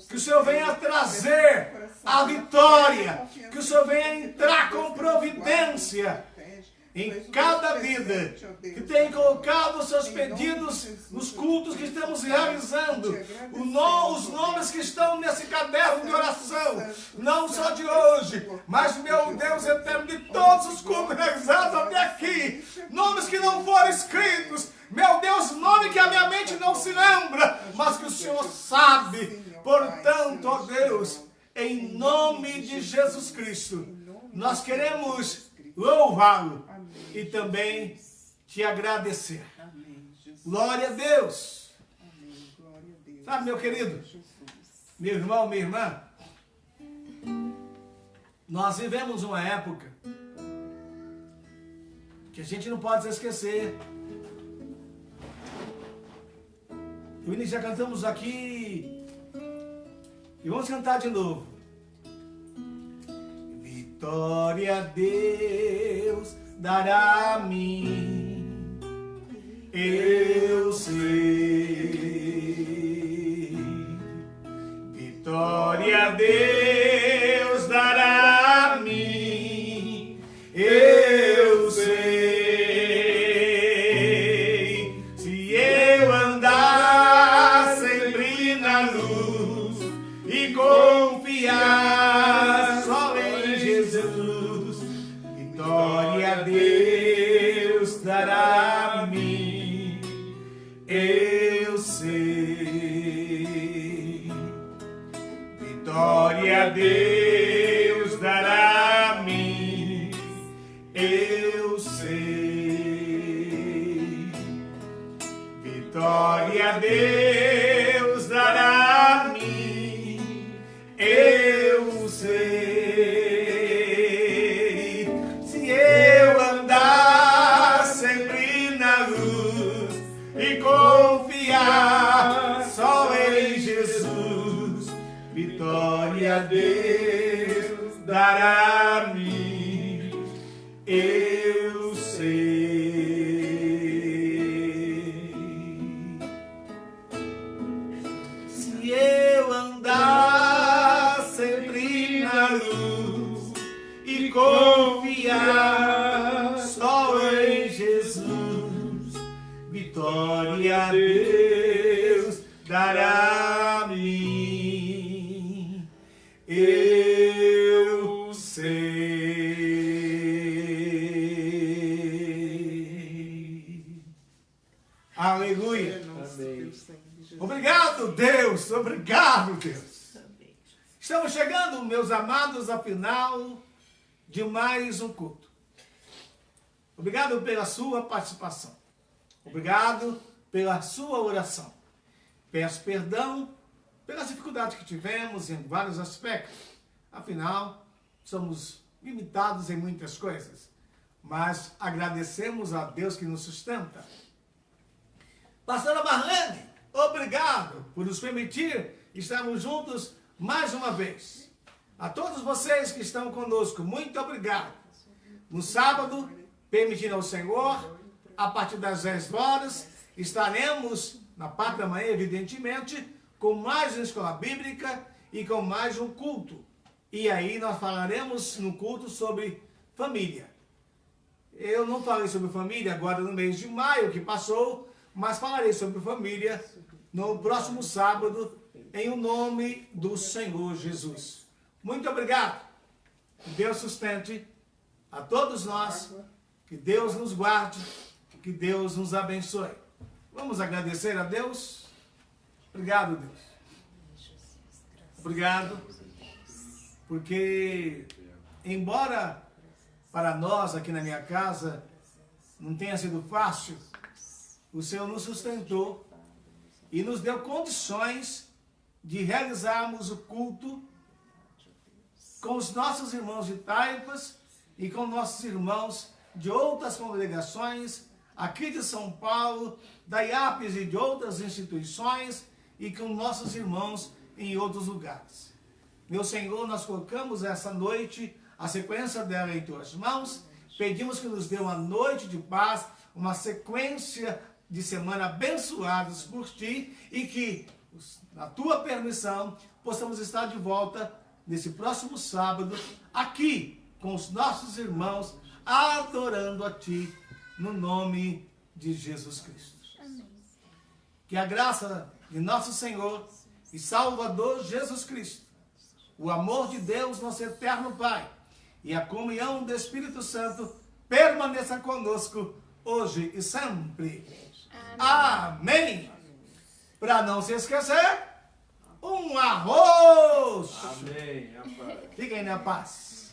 que o Senhor venha trazer a vitória, que o Senhor venha entrar com providência em cada vida que tem colocado os seus pedidos nos cultos que estamos realizando, os nomes que estão nesse caderno de oração, não só de hoje, mas, meu Deus eterno, de todos os cultos realizados até aqui, nomes que não foram escritos, meu Deus, nome que a minha mente não se lembra, mas que o Senhor sabe. Portanto, ó Deus, em nome de Jesus Cristo, nós queremos louvá-lo e também te agradecer. Glória a Deus. Sabe, meu querido, meu irmão, minha irmã, nós vivemos uma época que a gente não pode esquecer. Eu e já cantamos aqui e vamos cantar de novo. Vitória a Deus dará a mim, eu sei. Vitória a Deus dará a mim, eu sei. Se eu andar sempre na luz e confiar só em Jesus, vitória a Deus dará a mim, eu sei. Vitória a Deus dará a mim, eu sei. Vitória a Deus dará a mim, eu sei. Se eu andar sempre na luz e confiar só em Jesus, vitória a Deus dará a mim, eu sei. Se eu andar sempre na luz e confiar só em Jesus, vitória a Deus dará a mim, eu sei. Aleluia. Obrigado, Deus. Obrigado, Deus. Estamos chegando, meus amados, ao final de mais um culto. Obrigado pela sua participação. Obrigado pela sua oração. Peço perdão pelas dificuldades que tivemos em vários aspectos. Afinal, somos limitados em muitas coisas. Mas agradecemos a Deus que nos sustenta. Pastora Marlene, obrigado por nos permitir estarmos juntos mais uma vez. A todos vocês que estão conosco, muito obrigado. No sábado, permitindo ao Senhor, a partir das 10 horas, estaremos na parte da manhã, evidentemente, com mais uma escola bíblica e com mais um culto. E aí nós falaremos no culto sobre família. Eu não falei sobre família agora no mês de maio que passou, mas falarei sobre família no próximo sábado, em o nome do Senhor Jesus. Muito obrigado. Que Deus sustente a todos nós, que Deus nos guarde, que Deus nos abençoe. Vamos agradecer a Deus. Obrigado, Deus. Obrigado, porque embora para nós aqui na minha casa não tenha sido fácil, o Senhor nos sustentou e nos deu condições de realizarmos o culto com os nossos irmãos de Taipas e com nossos irmãos de outras congregações aqui de São Paulo, da IAPES e de outras instituições, e com nossos irmãos em outros lugares. Meu Senhor, nós colocamos essa noite a sequência dela em tuas mãos, pedimos que nos dê uma noite de paz, uma sequência de semana abençoadas por ti, e que, na tua permissão, possamos estar de volta nesse próximo sábado, aqui, com os nossos irmãos, adorando a ti, no nome de Jesus Cristo. Amém. Que a graça de nosso Senhor e Salvador Jesus Cristo, o amor de Deus, nosso eterno Pai, e a comunhão do Espírito Santo permaneça conosco hoje e sempre. Amém. Para não se esquecer, um arroz. Amém. Fiquem na paz.